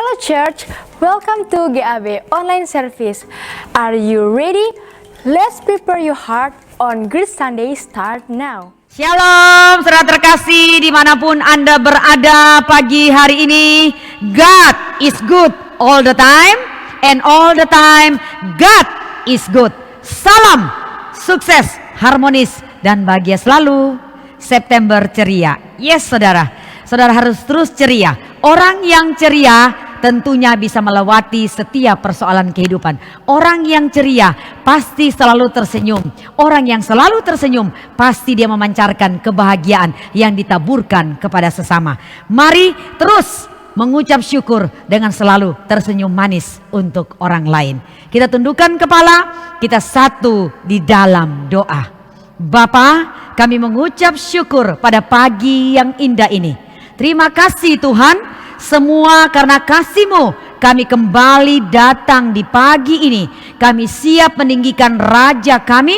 Hello Church, welcome to GAB Online Service. Are you ready? Let's prepare your heart on Great Sunday start now. Shalom saudara terkasih dimanapun Anda berada pagi hari ini. God is good all the time and all the time God is good. Salam, sukses, harmonis dan bahagia selalu. September ceria. Yes saudara, saudara harus terus ceria. Orang yang ceria tentunya bisa melewati setiap persoalan kehidupan. Orang yang ceria pasti selalu tersenyum. Orang yang selalu tersenyum pasti dia memancarkan kebahagiaan yang ditaburkan kepada sesama. Mari terus mengucap syukur dengan selalu tersenyum manis untuk orang lain. Kita tundukkan kepala, kita satu di dalam doa. Bapa, kami mengucap syukur pada pagi yang indah ini. Terima kasih Tuhan, semua karena kasih-Mu kami kembali datang di pagi ini. Kami siap meninggikan Raja kami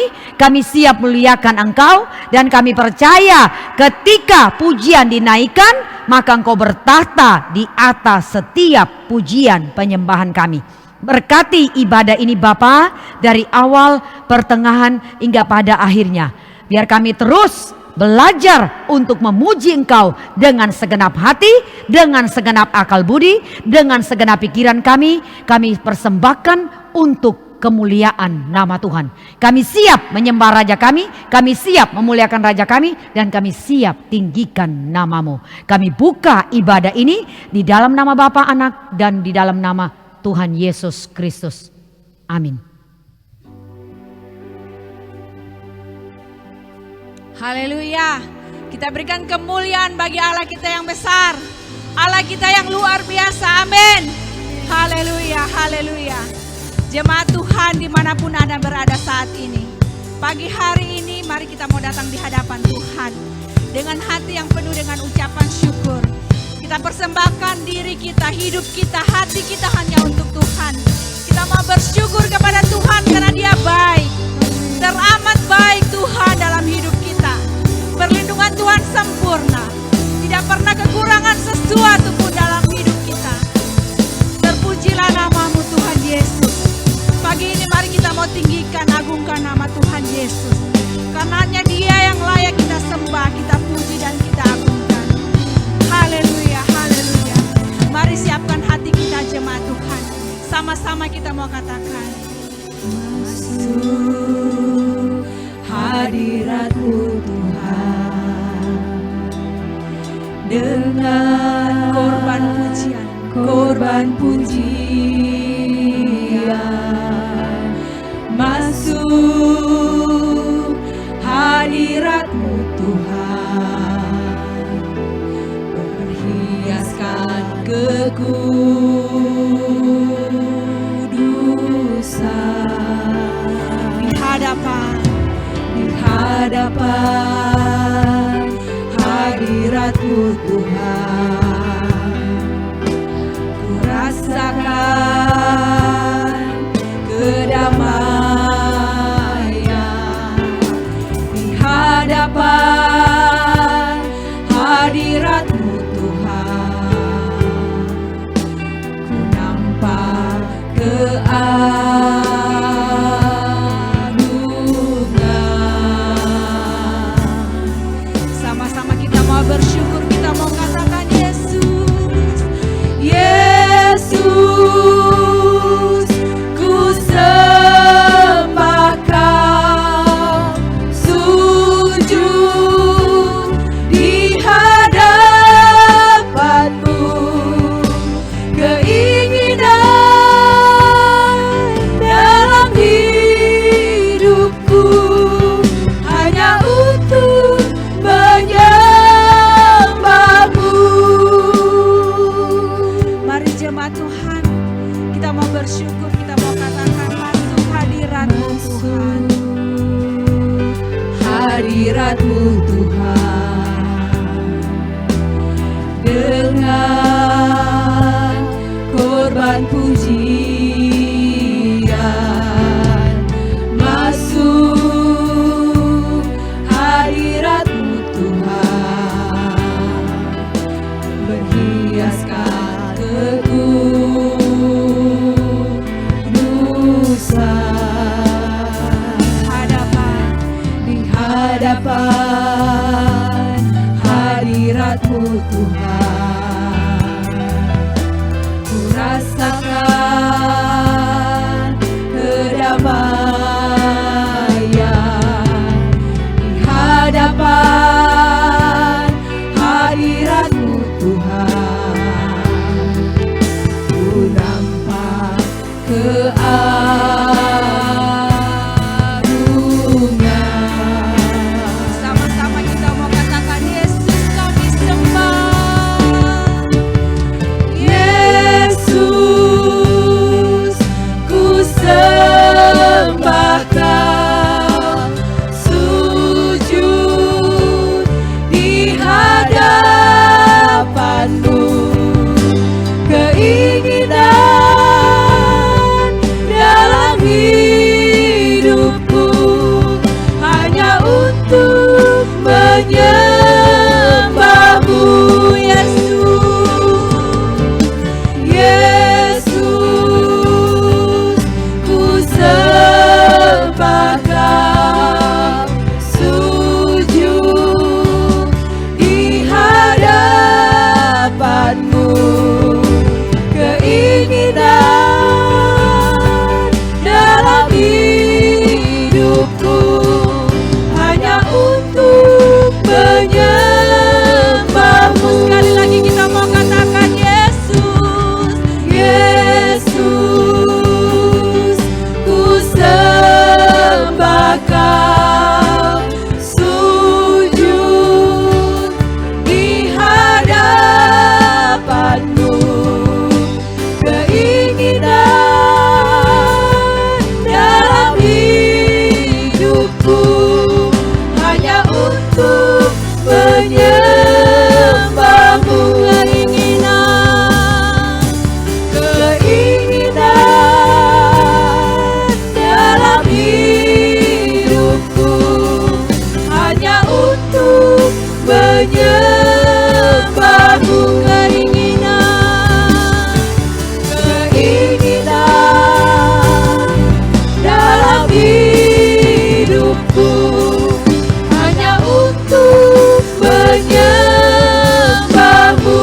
siap muliakan Engkau, dan kami percaya ketika pujian dinaikkan, maka Engkau bertahta di atas setiap pujian penyembahan kami. Berkati ibadah ini Bapa, dari awal, pertengahan, hingga pada akhirnya. Biar kami terus belajar untuk memuji Engkau dengan segenap hati, dengan segenap akal budi, dengan segenap pikiran kami persembahkan untuk kemuliaan nama Tuhan. Kami siap menyembah Raja kami siap memuliakan Raja kami, dan kami siap tinggikan nama-Mu. Kami buka ibadah ini di dalam nama Bapa, Anak, dan di dalam nama Tuhan Yesus Kristus. Amin. Haleluya. Kita berikan kemuliaan bagi Allah kita yang besar, Allah kita yang luar biasa. Amin. Haleluya, haleluya. Jemaat Tuhan dimanapun Anda berada saat ini, pagi hari ini mari kita mau datang di hadapan Tuhan dengan hati yang penuh dengan ucapan syukur. Kita persembahkan diri kita, hidup kita, hati kita hanya untuk Tuhan. Kita mau bersyukur kepada Tuhan karena Dia baik, teramat baik Tuhan dalam hidup kita. Perlindungan Tuhan sempurna, tidak pernah kekurangan sesuatu pun dalam hidup kita. Terpujilah nama-Mu Tuhan Yesus. Pagi ini mari kita mau tinggikan, agungkan nama Tuhan Yesus, karena hanya Dia yang layak kita sembah, kita puji dan kita agungkan. Haleluya, haleluya. Mari siapkan hati kita jemaat Tuhan. Sama-sama kita mau katakan, masuk hadirat-Mu Tuhan, dengan korban pujian. Masuk hadirat-Mu Tuhan, berhiaskan kekudusan. Di hadapan hadirat-Mu Tuhan, ku rasakan kedamaian. Di hadapan hadirat-Mu Tuhan, ku nampak bersyukur, kita mau katakan Yesus, Yesus, ku sembah Kau, sujud di hadapan-Mu. Keinginan dalam hidupku hanya untuk Tuhan. Kita mau bersyukur, kita mau katakan masuk hadirat-Mu Tuhan. Hadirat-Mu Tuhan, dengan korban pujian. Masuk hadirat-Mu Tuhan, berhiaskan kekudusan. Sama-sama kita mau katakan, Yesus kami sembah. Yesus, ku sembah Kau, sujud di hadapan-Mu. Keinginan dalam hidupku hanya untuk menyembah-Mu, Yesus, ku sembah Kau, sujud di hadapan-Mu. Keinginan dalam hidupku hanya untuk menyembah-Mu. Sekali lagi kita mau katakan, Yesus, Yesus, ku sembah Kau, sujud di hadapan-Mu. Keinginan dalam hidupku hanya untuk menyembah-Mu. Keinginan dalam hidupku hanya untuk menyembah-Mu. Keinginan dalam hidupku hanya untuk menyembah-Mu.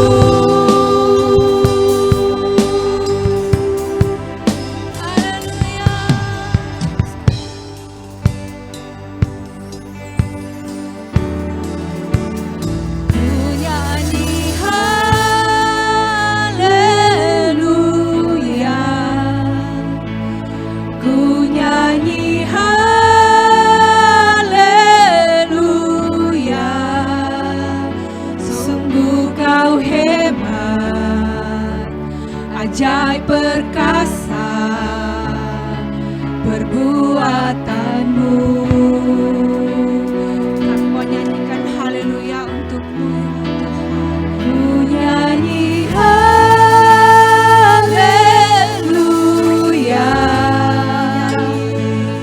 haleluya. Ku nyanyi haleluya, ku nyanyi haleluya. Sungguh Kau hebat, ajaib perkasa perbuatan-Mu. Kami mau nyanyikan haleluya untuk-Mu, ya Tuhan. Ku nyanyi haleluya,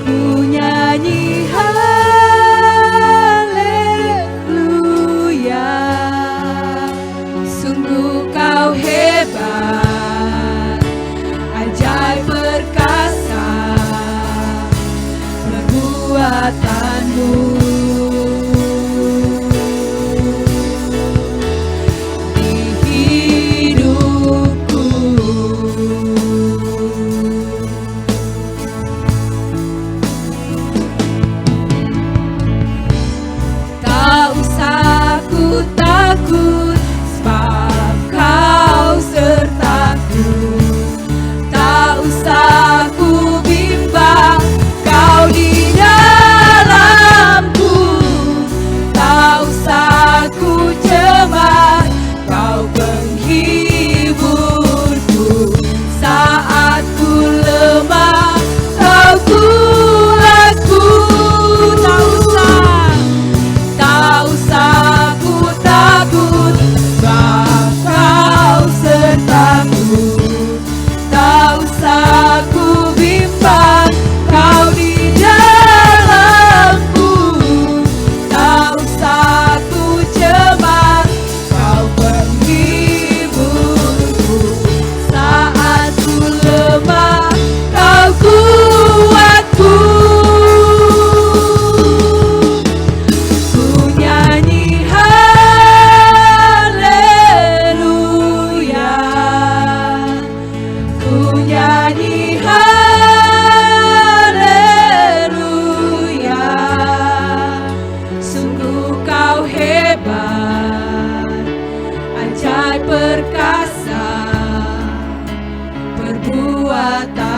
ku nyanyi haleluya. Sungguh Kau hebat, ajaib perkasa perbuatan-Mu.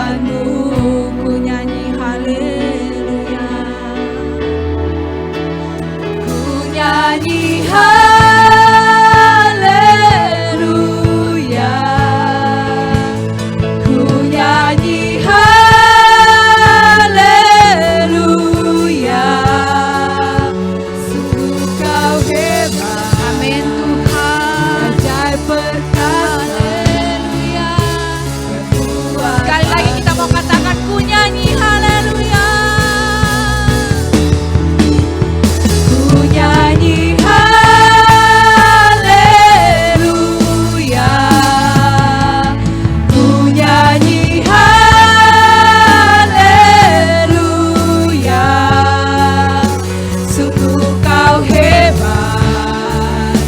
kekuatanmu. Ku nyanyi haleluya. Ku nyanyi haleluya. Ku nyanyi haleluya. Sungguh kau hebat. Amin Tuhan. Ajaib perkasa. Sekali lagi kita mau katakan ku nyanyi haleluya. Ku nyanyi haleluya. Ku nyanyi haleluya. Sungguh kau hebat,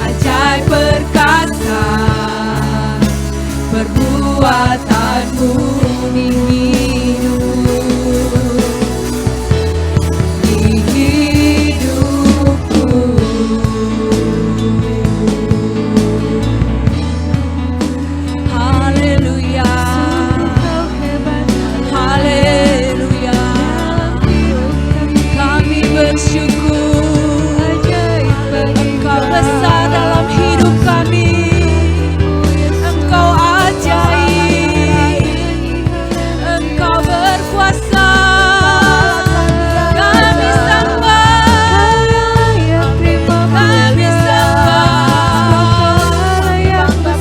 ajaib perkasa, perbuatanmu di hidupku. Haleluya. Haleluya. Kami bersyukur Engkau besar dalam hidup kami. Engkau ajaib. Engkau berkuasa. Kami sembah. Kami sembah.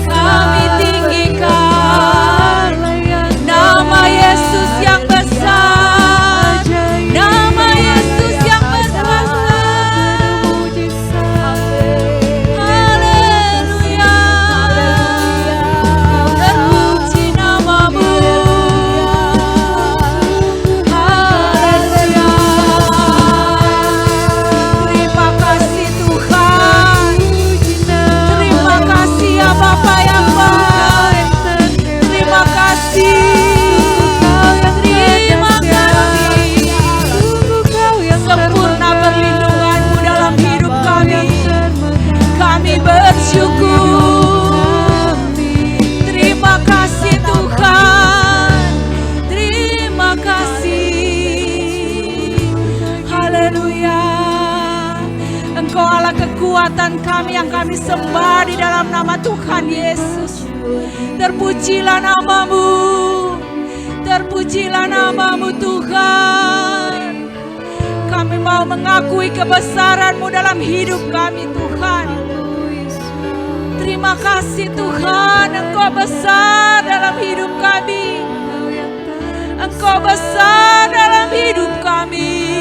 Kami tinggikan nama Yesus yang besar. Nama Yesus yang berkuasa. Haleluya. Terpuji namamu. Haleluya. Terima kasih Tuhan. Terima kasih ya Bapa yang baik. Terima kasih. Terima kasih. Sempurna perlindungan-Mu dalam hidup kami. Kami bersyukur. Terima kasih Tuhan. Terima kasih. Haleluya. Engkau Allah kekuatan kami yang kami sembah di dalam nama Tuhan Yesus. Terpujilah namamu. Terpujilah namamu Tuhan. Kami mau mengakui kebesaran-Mu dalam hidup kami Tuhan. Terima kasih Tuhan, Engkau besar dalam hidup kami. Engkau besar dalam hidup kami.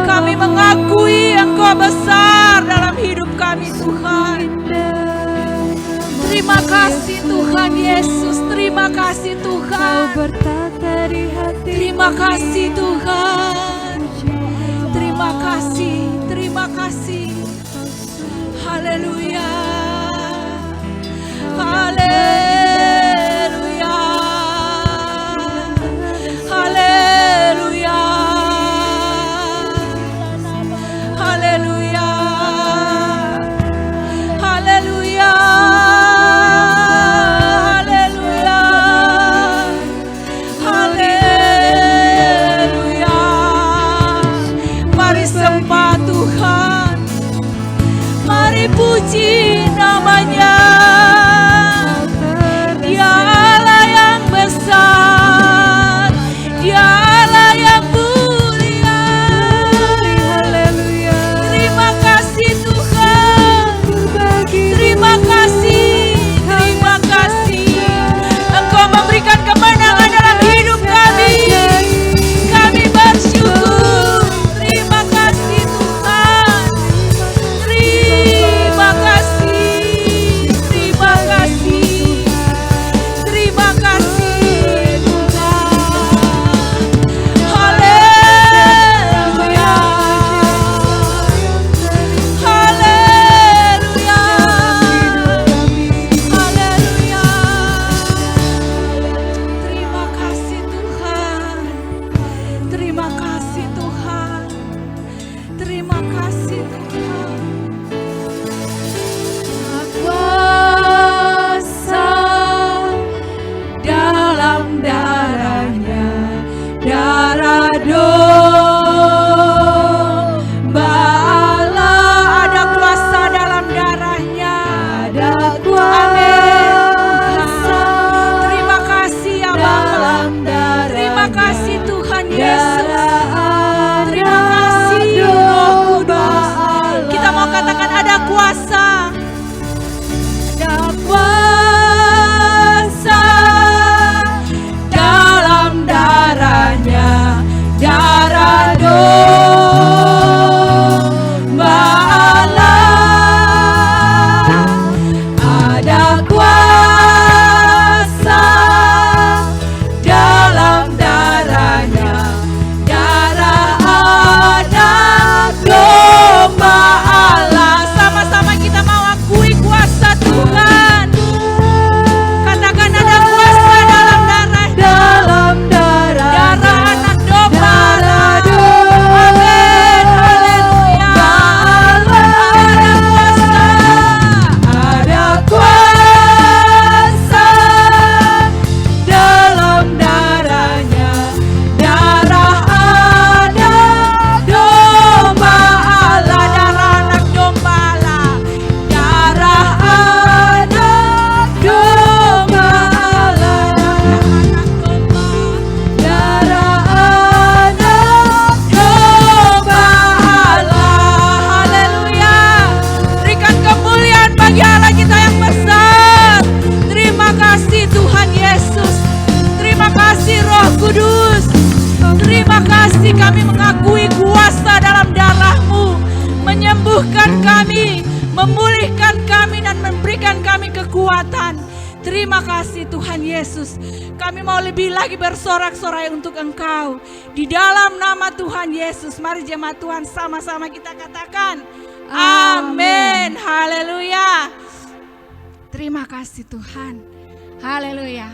Kami mengakui Engkau besar dalam hidup kami Tuhan. Terima kasih Tuhan Yesus. Terima kasih Tuhan. Terima kasih Tuhan. Terima kasih. Terima kasih. Haleluya. Haleluya. Haleluya. Haleluya. Haleluya. Haleluya. Haleluya. Mari sembah Tuhan. Mari puji namanya. Terima kasih Tuhan Yesus. Kami mau lebih lagi bersorak-sorai untuk Engkau. Di dalam nama Tuhan Yesus, mari jemaat Tuhan sama-sama kita katakan amin. Haleluya. Terima kasih Tuhan. Haleluya.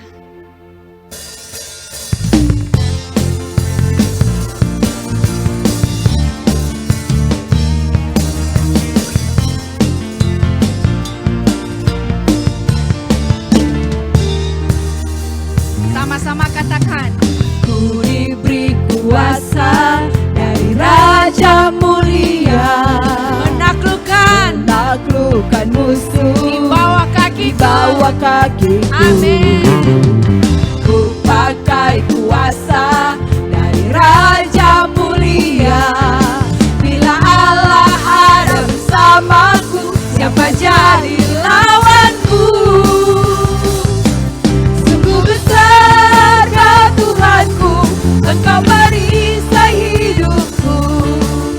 Sama-sama katakan, Ku diberi kuasa dari Raja mulia, menaklukkan musuh di bawah kakiku. Amin. Ku pakai kuasa dari Raja mulia. Bila Allah ada bersamaku, siapa jadi lawanku? Sungguh besar kau Tuhanku, Engkau merisai hidupku.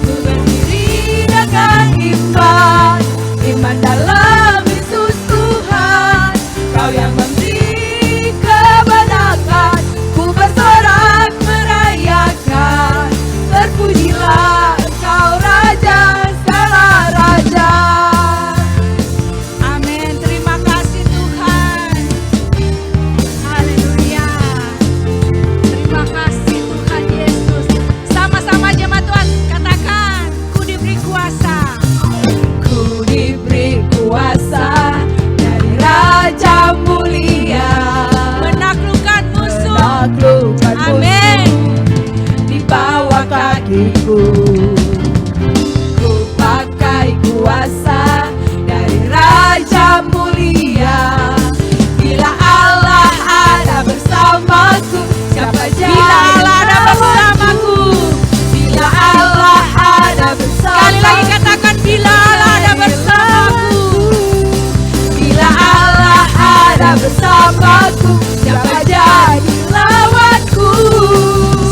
Ku berdiri dengan iman dalam Yesus Tuhan. Kau yang memberi kebenaran, ku bersorak merayakan. Terpujilah Engkau Raja segala raja. Amin. Terima kasih Tuhan. Haleluya. Terima kasih Tuhan Yesus. Sama-sama jemaat Tuhan katakan, ku diberi kuasa. Ku diberi kuasa dari Raja mulia, Menaklukkan musuh. menaklukkan Amin. musuh di bawah kakiku. Ku pakai kuasa dari Raja mulia. Bila Allah ada bersamaku, siapa jadi Bila Allah ada bersamaku. Bila Allah ada bersamaku, Sekali lagi katakan, bila Allah ada bersamaku. bila Allah ada bersamaku, siapa jadi lawanku?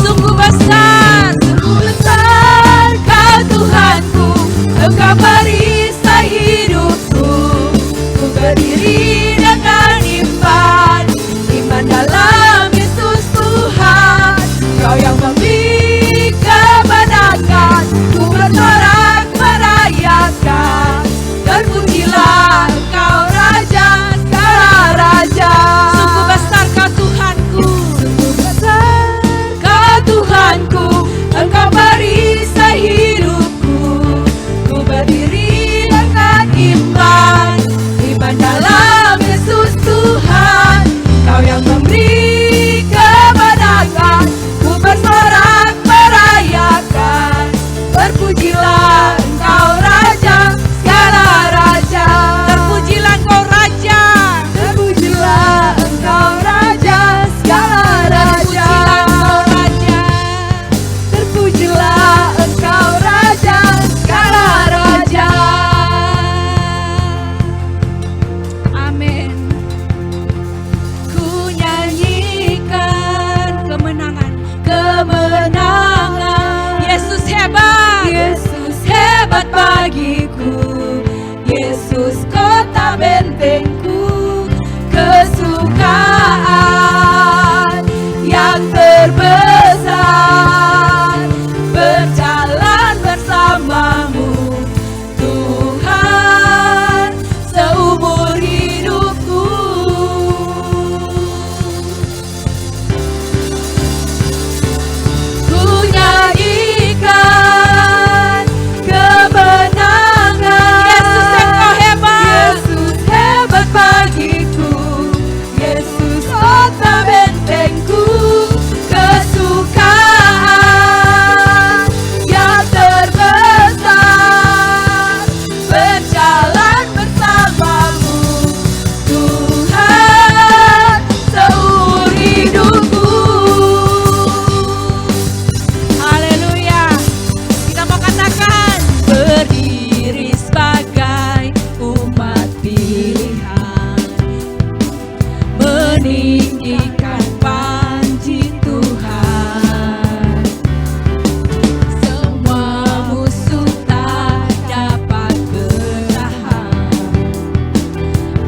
Sungguh besar. Sungguh besar kau Tuhanku, Engkau merisai hidupku. Ku berdiri dengan iman dalam Yesus Tuhan. Kau yang memberi kebenaran, ku bersorak merayakan. Terpujilah Engkau Raja segala raja. Sungguh besar kau Tuhanku. Sungguh besar kau Tuhanku, Engkau merisai hidupku. Ku berdiri dengan iman dalam Yesus Tuhan. Kau yang memberi kebenaran, ku bersorak merayakan. Terpujilah Engkau Raja segala raja. Terpujilah Engkau Raja. Terpujilah Engkau Raja segala raja. Terpujilah Engkau Raja. Terpujilah Engkau Raja segala raja. Amin. Ku nyanyikan kemenangan. Kemenangan, Yesus hebat. Yesus hebat bagiku. Yesus kota bentengku. Kesukaan yang terbesar, berjalan bersamamu Tuhan seumur hidupku. Ku nyanyikan kemenangan. Yesus Engkau hebat. Yesus hebat bagiku. Yesus kota bentengku. Kesukaan yang terbesar, berjalan bersamamu Tuhan seumur hidupku. Haleluya. Kita mau katakan, Berdiri sebagai umat pilihan, meninggikan panji Tuhan. Semua musuh tak dapat bertahan,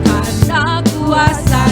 karena kuasa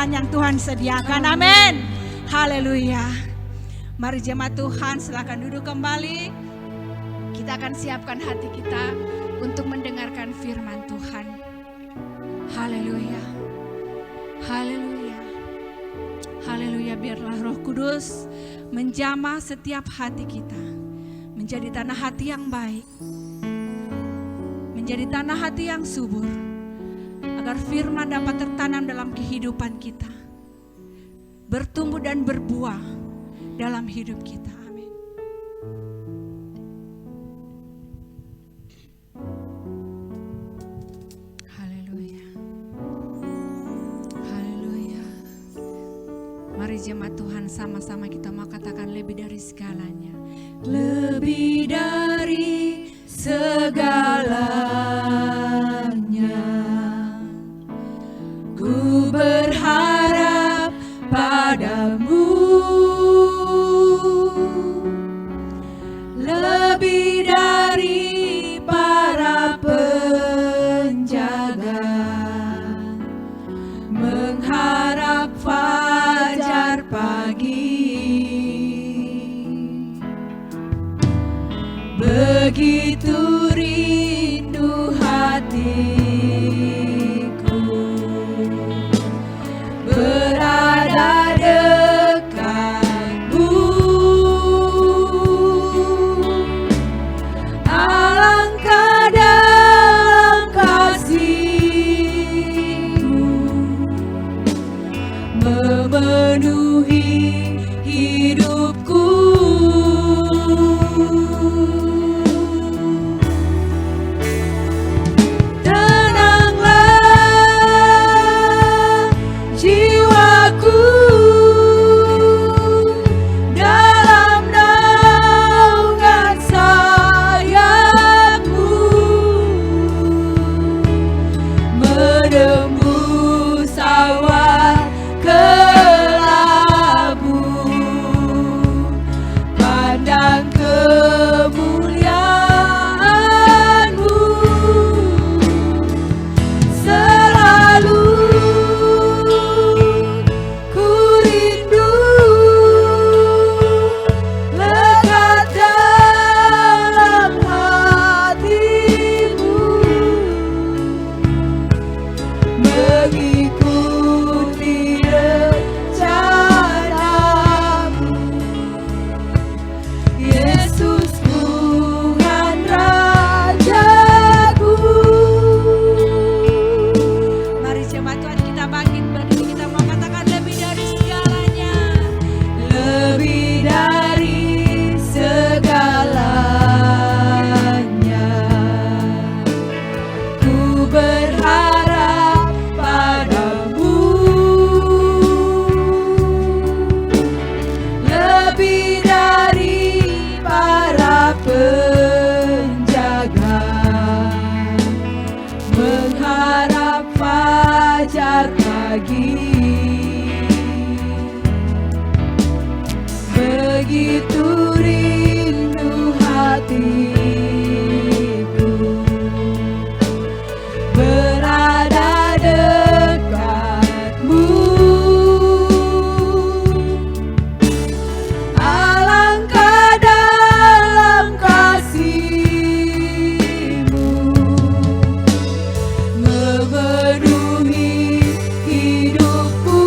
Tuhan yang Tuhan sediakan. Amin. Haleluya. Mari jemaat Tuhan silakan duduk kembali. Kita akan siapkan hati kita untuk mendengarkan firman Tuhan. Haleluya. Haleluya. Haleluya, biarlah Roh Kudus menjamah setiap hati kita. Menjadi tanah hati yang baik. Menjadi tanah hati yang subur. Agar firman dapat tertanam dalam kehidupan kita. Bertumbuh dan berbuah dalam hidup kita. Amin. Haleluya. Haleluya. Mari jemaat Tuhan sama-sama kita mau katakan lebih dari segalanya. Lebih dari segalanya, ku berharap padamu. Lebih dari para penjaga, mengharap fajar pagi. Begitu rindu hatiku berada dekatmu. Alangkah dalam kasih-Mu memenuhi hidupku. Begitu rindu hatiku berada dekatmu. Alangkah dalam kasih-Mu memenuhi hidupku.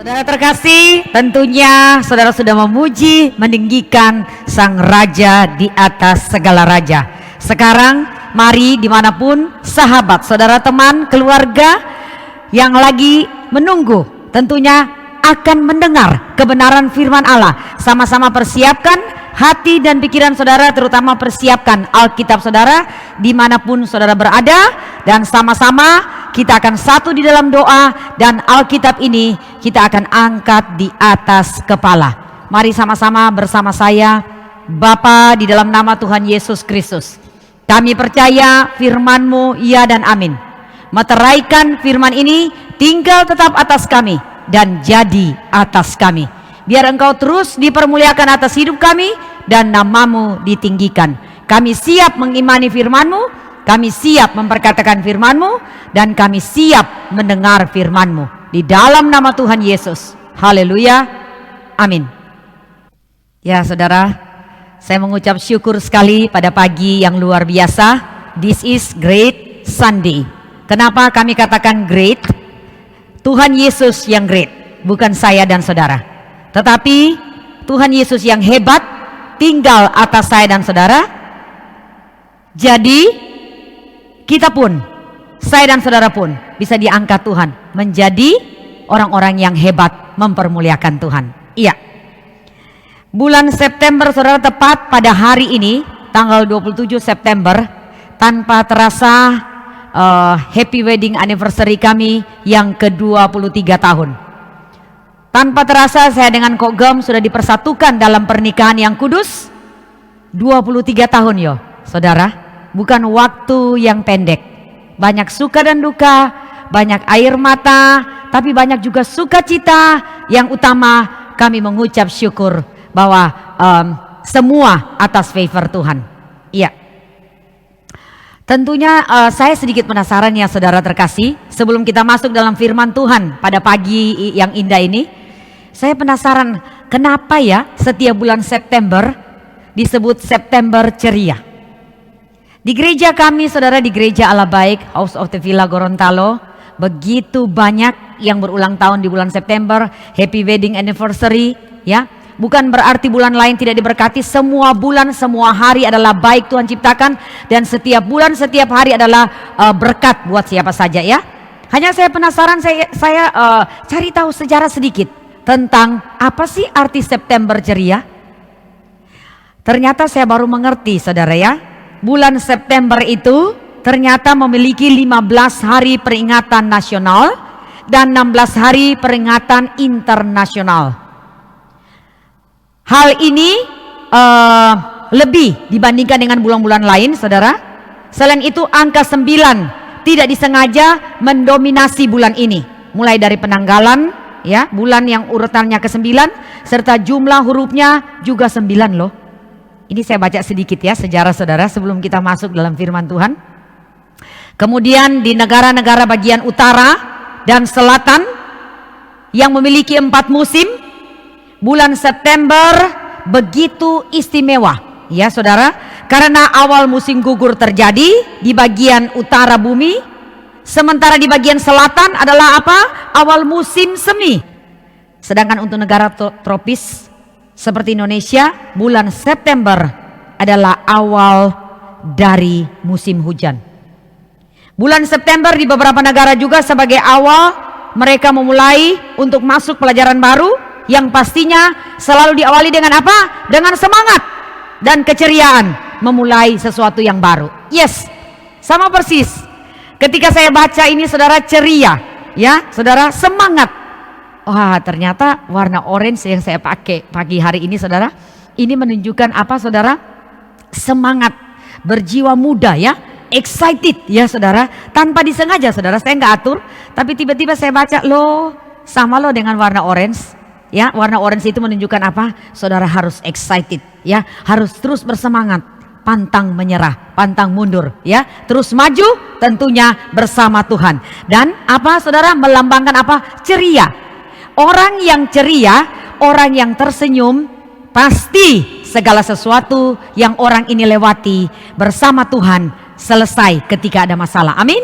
Saudara terkasih, tentunya saudara sudah memuji, meninggikan Sang Raja di atas segala raja. Sekarang mari dimanapun sahabat, saudara, teman, keluarga yang lagi menunggu tentunya akan mendengar kebenaran firman Allah, sama-sama persiapkan hati dan pikiran saudara, terutama persiapkan Alkitab saudara dimanapun saudara berada, dan sama-sama kita akan satu di dalam doa, dan Alkitab ini kita akan angkat di atas kepala. Mari sama-sama bersama saya. Bapa, di dalam nama Tuhan Yesus Kristus, kami percaya firman-Mu ya dan amin. Meteraikan firman ini tinggal tetap atas kami dan jadi atas kami. Biar Engkau terus dipermuliakan atas hidup kami dan nama-Mu ditinggikan. Kami siap mengimani firman-Mu, kami siap memperkatakan firman-Mu, dan kami siap mendengar firman-Mu. Di dalam nama Tuhan Yesus. Haleluya. Amin. Ya saudara, saya mengucap syukur sekali pada pagi yang luar biasa. This is great Sunday. Kenapa kami katakan great? Tuhan Yesus yang great, bukan saya dan saudara. Tetapi Tuhan Yesus yang hebat tinggal atas saya dan saudara. Jadi kita pun, saya dan saudara pun bisa diangkat Tuhan menjadi orang-orang yang hebat mempermuliakan Tuhan. Iya. Bulan September saudara, tepat pada hari ini tanggal 27 September, tanpa terasa happy wedding anniversary kami yang ke-23 tahun. Tanpa terasa saya dengan Kok Gem sudah dipersatukan dalam pernikahan yang kudus 23 tahun yo saudara. Bukan waktu yang pendek. Banyak suka dan duka, banyak air mata, tapi banyak juga sukacita. Yang utama kami mengucap syukur bahwa semua atas favor Tuhan. Iya. Tentunya saya sedikit penasaran ya saudara terkasih. Sebelum kita masuk dalam firman Tuhan pada pagi yang indah ini, saya penasaran kenapa ya setiap bulan September disebut September ceria. Di gereja kami saudara, di gereja Allah Baik House of the Villa Gorontalo, begitu banyak yang berulang tahun di bulan September, happy wedding anniversary ya. Bukan berarti bulan lain tidak diberkati. Semua bulan, semua hari adalah baik Tuhan ciptakan, dan setiap bulan, setiap hari adalah berkat buat siapa saja ya. Hanya saya penasaran, saya cari tahu sejarah sedikit tentang apa sih arti September ceria. Ternyata saya baru mengerti saudara ya. Bulan September itu ternyata memiliki 15 hari peringatan nasional dan 16 hari peringatan internasional. Hal ini lebih dibandingkan dengan bulan-bulan lain saudara. Selain itu angka 9 tidak disengaja mendominasi bulan ini. Mulai dari penanggalan ya, bulan yang urutannya ke-9, serta jumlah hurufnya juga 9 loh. Ini saya baca sedikit ya sejarah saudara sebelum kita masuk dalam firman Tuhan. Kemudian di negara-negara bagian utara dan selatan yang memiliki 4 musim, bulan September begitu istimewa ya saudara, karena awal musim gugur terjadi di bagian utara bumi, sementara di bagian selatan adalah apa? Awal musim semi. Sedangkan untuk negara tropis seperti Indonesia, bulan September adalah awal dari musim hujan. Bulan September di beberapa negara juga sebagai awal mereka memulai untuk masuk pelajaran baru, yang pastinya selalu diawali dengan apa? Dengan semangat dan keceriaan memulai sesuatu yang baru. Yes, sama persis. Ketika saya baca ini saudara, ceria ya saudara, semangat. Wah, ternyata warna orange yang saya pakai pagi hari ini saudara, ini menunjukkan apa saudara? Semangat, berjiwa muda ya, excited ya saudara, tanpa disengaja saudara, saya nggak atur, tapi tiba-tiba saya baca loh, sama loh dengan warna orange ya. Warna orange itu menunjukkan apa? Saudara harus excited ya, harus terus bersemangat, pantang menyerah, pantang mundur ya, terus maju tentunya bersama Tuhan. Dan apa saudara? Melambangkan apa? Ceria. Orang yang ceria, orang yang tersenyum, pasti segala sesuatu yang orang ini lewati bersama Tuhan selesai ketika ada masalah. Amin.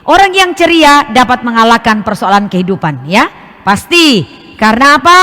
Orang yang ceria dapat mengalahkan persoalan kehidupan ya. Pasti Karena apa?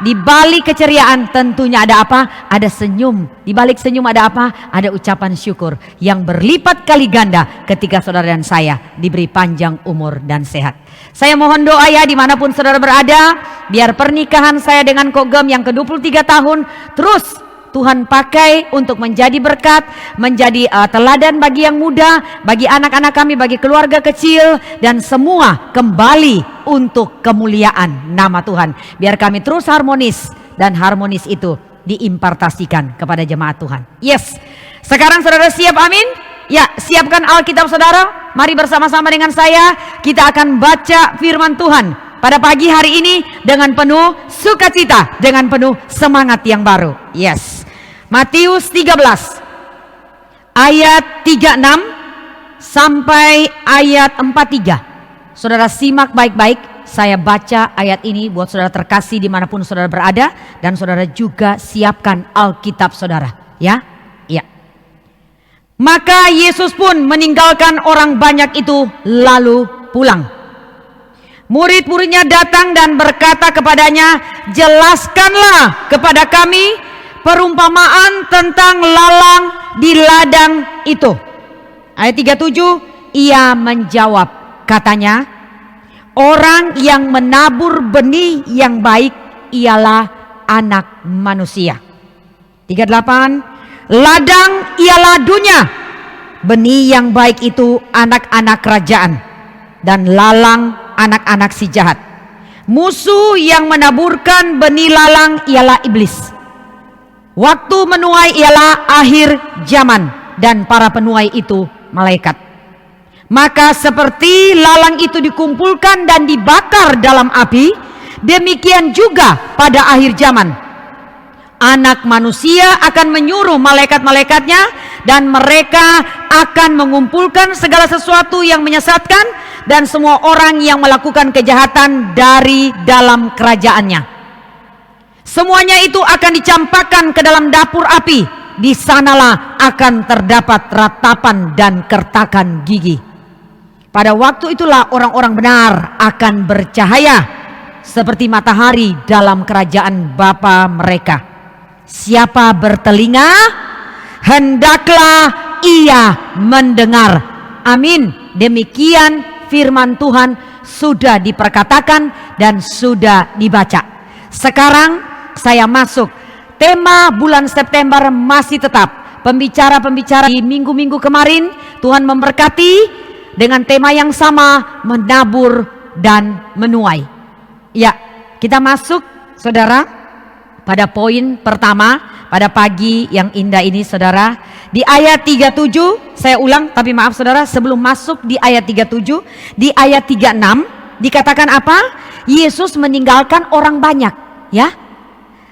Di balik keceriaan tentunya ada apa? Ada senyum. Di balik senyum ada apa? Ada ucapan syukur yang berlipat kali ganda ketika saudara dan saya diberi panjang umur dan sehat. Saya mohon doa ya dimanapun saudara berada, biar pernikahan saya dengan Kogem yang ke-23 tahun terus Tuhan pakai untuk menjadi berkat, menjadi teladan bagi yang muda, bagi anak-anak kami, bagi keluarga kecil, dan semua kembali untuk kemuliaan nama Tuhan. Biar kami terus harmonis, dan harmonis itu diimpartasikan kepada jemaat Tuhan. Yes, sekarang saudara siap, amin? Ya, siapkan Alkitab saudara. Mari bersama-sama dengan saya, kita akan baca firman Tuhan pada pagi hari ini dengan penuh sukacita, dengan penuh semangat yang baru. Yes. Matius 13 ayat 36 sampai ayat 43. Saudara simak baik-baik. Saya baca ayat ini buat saudara terkasih dimanapun saudara berada, dan saudara juga siapkan Alkitab saudara. Ya, ya. Maka Yesus pun meninggalkan orang banyak itu lalu pulang. Murid-muridnya datang dan berkata kepadanya, "Jelaskanlah kepada kami perumpamaan tentang lalang di ladang itu." Ayat 37, ia menjawab, katanya, "Orang yang menabur benih yang baik ialah anak manusia." 38, ladang ialah dunia, benih yang baik itu anak-anak kerajaan, dan lalang anak-anak si jahat. Musuh yang menaburkan benih lalang ialah iblis. Waktu menuai ialah akhir zaman, dan para penuai itu malaikat. Maka seperti lalang itu dikumpulkan dan dibakar dalam api, demikian juga pada akhir zaman Anak manusia akan menyuruh malaikat-malaikatnya, dan mereka akan mengumpulkan segala sesuatu yang menyesatkan dan semua orang yang melakukan kejahatan dari dalam kerajaannya. Semuanya itu akan dicampakkan ke dalam dapur api. Di sanalah akan terdapat ratapan dan kertakan gigi. Pada waktu itulah orang-orang benar akan bercahaya seperti matahari dalam kerajaan Bapa mereka. Siapa bertelinga, hendaklah ia mendengar. Amin. Demikian firman Tuhan sudah diperkatakan dan sudah dibaca. Sekarang saya masuk. Tema bulan September masih tetap. Pembicara-pembicara di minggu-minggu kemarin Tuhan memberkati dengan tema yang sama, menabur dan menuai. Ya, kita masuk saudara pada poin pertama pada pagi yang indah ini saudara. Di ayat 37, saya ulang tapi maaf saudara, sebelum masuk di ayat 37, di ayat 36 dikatakan apa? Yesus meninggalkan orang banyak, ya.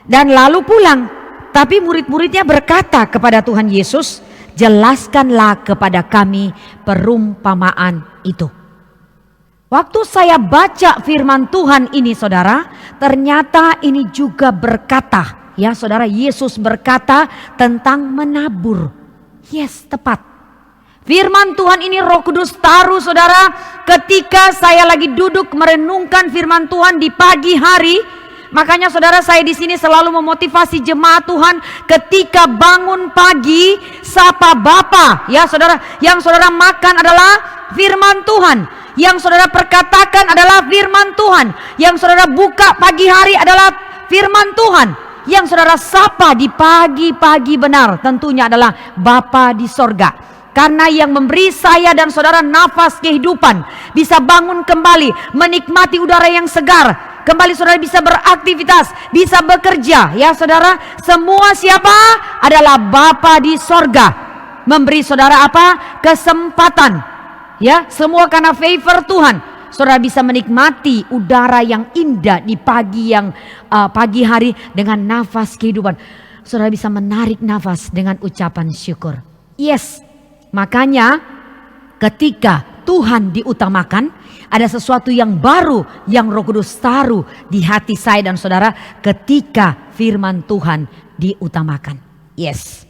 Dan lalu pulang. Tapi murid-muridnya berkata kepada Tuhan Yesus, jelaskanlah kepada kami perumpamaan itu. Waktu saya baca firman Tuhan ini saudara, ternyata ini juga berkata, ya saudara, Yesus berkata tentang menabur. Yes, tepat. Firman Tuhan ini Roh Kudus taruh saudara ketika saya lagi duduk merenungkan firman Tuhan di pagi hari. Makanya saudara, saya di sini selalu memotivasi jemaat Tuhan ketika bangun pagi, sapa Bapa. Ya saudara, yang saudara makan adalah firman Tuhan. Yang saudara perkatakan adalah firman Tuhan. Yang saudara buka pagi hari adalah firman Tuhan. Yang saudara sapa di pagi-pagi benar tentunya adalah Bapa di sorga. Karena yang memberi saya dan saudara nafas kehidupan, bisa bangun kembali, menikmati udara yang segar, kembali saudara bisa beraktivitas, bisa bekerja, ya saudara. Semua siapa? Adalah Bapa di sorga. Memberi saudara apa? Kesempatan, ya, semua karena favor Tuhan. Saudara bisa menikmati udara yang indah di pagi yang pagi hari dengan nafas kehidupan. Saudara bisa menarik nafas dengan ucapan syukur. Yes, makanya ketika Tuhan diutamakan, ada sesuatu yang baru yang Roh Kudus taruh di hati saya dan saudara ketika firman Tuhan diutamakan. Yes.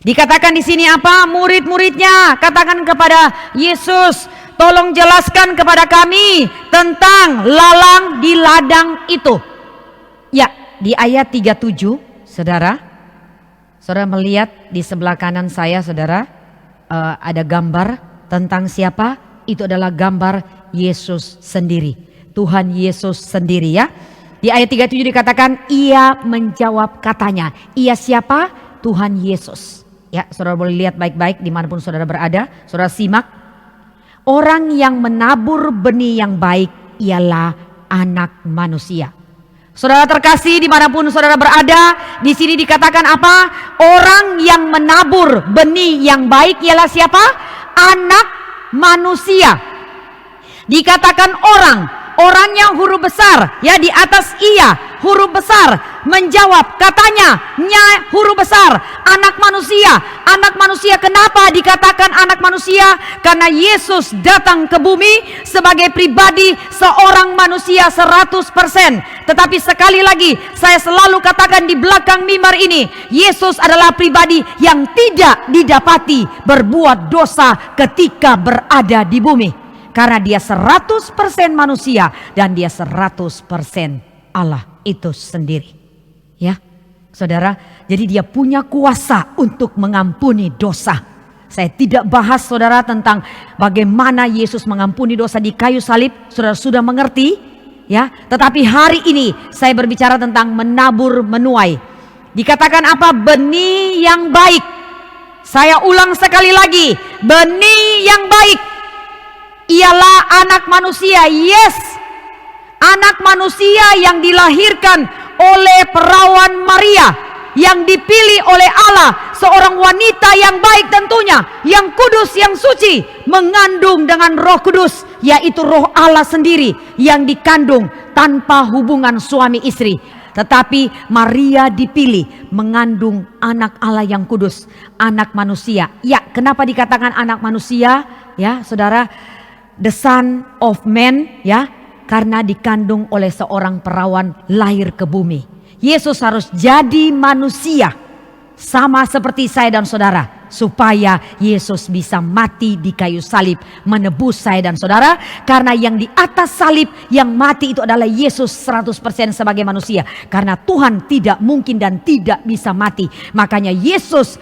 Dikatakan di sini apa? Murid-muridnya katakan kepada Yesus, tolong jelaskan kepada kami tentang lalang di ladang itu. di ayat 37, saudara melihat di sebelah kanan saya, saudara, ada gambar tentang siapa? Itu adalah gambar Yesus sendiri, Tuhan Yesus sendiri ya. Di ayat 37 dikatakan, ia menjawab katanya. Ia siapa? Tuhan Yesus. Ya, saudara boleh lihat baik-baik dimanapun saudara berada. Saudara simak. Orang yang menabur benih yang baik ialah anak manusia. Saudara terkasih dimanapun saudara berada, di sini dikatakan apa? Orang yang menabur benih yang baik ialah siapa? Anak manusia. Dikatakan orang yang huruf besar, ya, di atas ia huruf besar menjawab katanya, nya huruf besar, anak manusia. Anak manusia, kenapa dikatakan anak manusia? Karena Yesus datang ke bumi sebagai pribadi seorang manusia 100%. Tetapi sekali lagi saya selalu katakan di belakang mimbar ini, Yesus adalah pribadi yang tidak didapati berbuat dosa ketika berada di bumi. Karena dia 100% manusia dan dia 100% Allah itu sendiri. Ya, saudara, jadi dia punya kuasa untuk mengampuni dosa. Saya tidak bahas saudara tentang bagaimana Yesus mengampuni dosa di kayu salib. Saudara sudah mengerti, ya. Tetapi hari ini saya berbicara tentang menabur menuai. Dikatakan apa? Benih yang baik. Saya ulang sekali lagi, benih yang baik ialah anak manusia. Yes, anak manusia yang dilahirkan oleh perawan Maria, yang dipilih oleh Allah, seorang wanita yang baik tentunya, yang kudus, yang suci, mengandung dengan Roh Kudus, yaitu Roh Allah sendiri yang dikandung tanpa hubungan suami istri. Tetapi Maria dipilih mengandung anak Allah yang kudus, anak manusia. Ya, kenapa dikatakan anak manusia? Ya, saudara, the son of man, ya, karena dikandung oleh seorang perawan lahir ke bumi. Yesus harus jadi manusia sama seperti saya dan saudara, supaya Yesus bisa mati di kayu salib menebus saya dan saudara. Karena yang di atas salib yang mati itu adalah Yesus 100% sebagai manusia. Karena Tuhan tidak mungkin dan tidak bisa mati. Makanya Yesus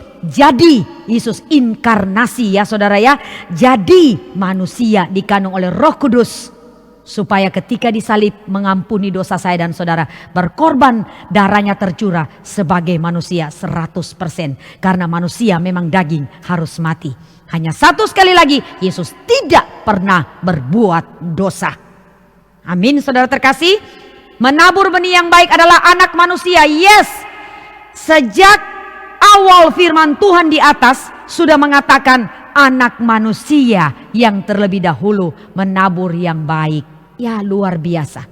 inkarnasi, ya saudara ya, jadi manusia dikandung oleh Roh Kudus, supaya ketika disalib mengampuni dosa saya dan saudara, berkorban, darahnya tercurah sebagai manusia 100%. Karena manusia memang daging harus mati. Hanya satu sekali lagi, Yesus tidak pernah berbuat dosa. Amin, saudara terkasih. Menabur benih yang baik adalah anak manusia. Yes, sejak awal firman Tuhan di atas sudah mengatakan anak manusia yang terlebih dahulu menabur yang baik. Ya, luar biasa.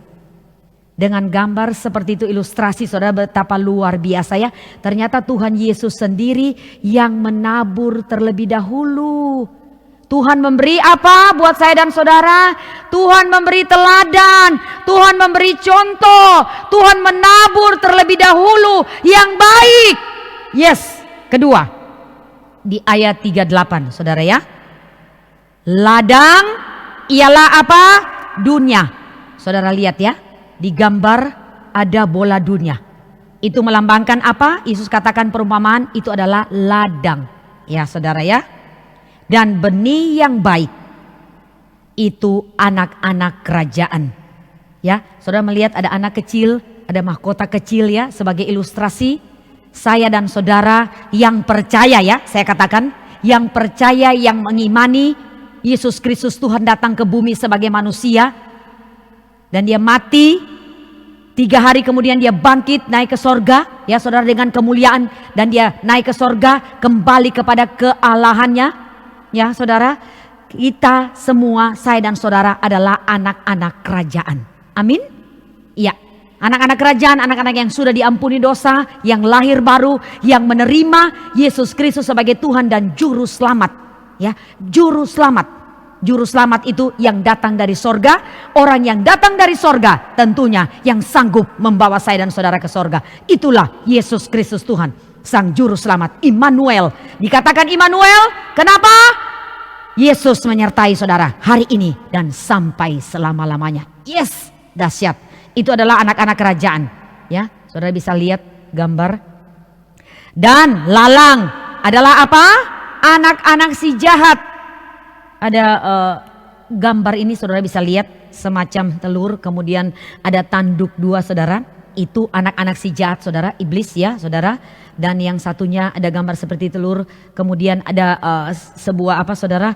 Dengan gambar seperti itu, ilustrasi saudara betapa luar biasa ya. Ternyata Tuhan Yesus sendiri yang menabur terlebih dahulu. Tuhan memberi apa buat saya dan saudara? Tuhan memberi teladan, Tuhan memberi contoh, Tuhan menabur terlebih dahulu yang baik. Yes, kedua di ayat 38 saudara ya. Ladang ialah apa? Dunia. Saudara lihat ya, di gambar ada bola dunia. Itu melambangkan apa? Yesus katakan perumpamaan itu adalah ladang. Ya saudara ya. Dan benih yang baik itu anak-anak kerajaan. Ya, saudara melihat ada anak kecil, ada mahkota kecil ya, sebagai ilustrasi. Saya dan saudara yang percaya ya, saya katakan yang percaya, yang mengimani Yesus Kristus Tuhan datang ke bumi sebagai manusia dan dia mati, 3 hari kemudian dia bangkit naik ke sorga ya saudara dengan kemuliaan, dan dia naik ke sorga kembali kepada kealahannya ya saudara. Kita semua, saya dan saudara adalah anak-anak kerajaan. Amin. Iya, anak-anak kerajaan, anak-anak yang sudah diampuni dosa, yang lahir baru, yang menerima Yesus Kristus sebagai Tuhan dan Juru Selamat. Ya, Juru Selamat. Juru Selamat itu yang datang dari sorga. Orang yang datang dari sorga tentunya yang sanggup membawa saya dan saudara ke sorga. Itulah Yesus Kristus Tuhan, Sang Juru Selamat, Immanuel. Dikatakan Immanuel, kenapa? Yesus menyertai saudara hari ini dan sampai selama-lamanya. Yes, dahsyat. Itu adalah anak-anak kerajaan. Ya, Saudara bisa lihat gambar. Dan lalang adalah apa? Anak-anak si jahat. Ada gambar ini saudara bisa lihat semacam telur, kemudian ada tanduk dua saudara. Itu anak-anak si jahat saudara, iblis ya saudara. Dan yang satunya ada gambar seperti telur, kemudian ada sebuah apa saudara,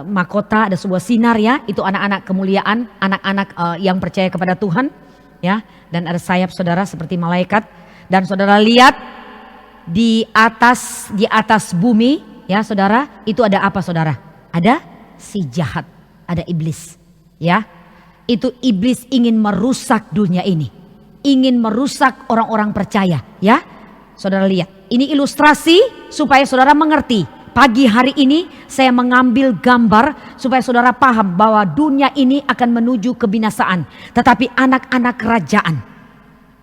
mahkota, ada sebuah sinar ya. Itu anak-anak kemuliaan, anak-anak yang percaya kepada Tuhan ya. Dan ada sayap saudara seperti malaikat. Dan saudara lihat di atas bumi ya saudara, itu ada apa saudara? Ada si jahat, ada iblis ya. Itu iblis ingin merusak dunia ini, ingin merusak orang-orang percaya ya. Saudara lihat, ini ilustrasi supaya saudara mengerti. Pagi hari ini saya mengambil gambar supaya saudara paham bahwa dunia ini akan menuju kebinasaan. Tetapi anak-anak kerajaan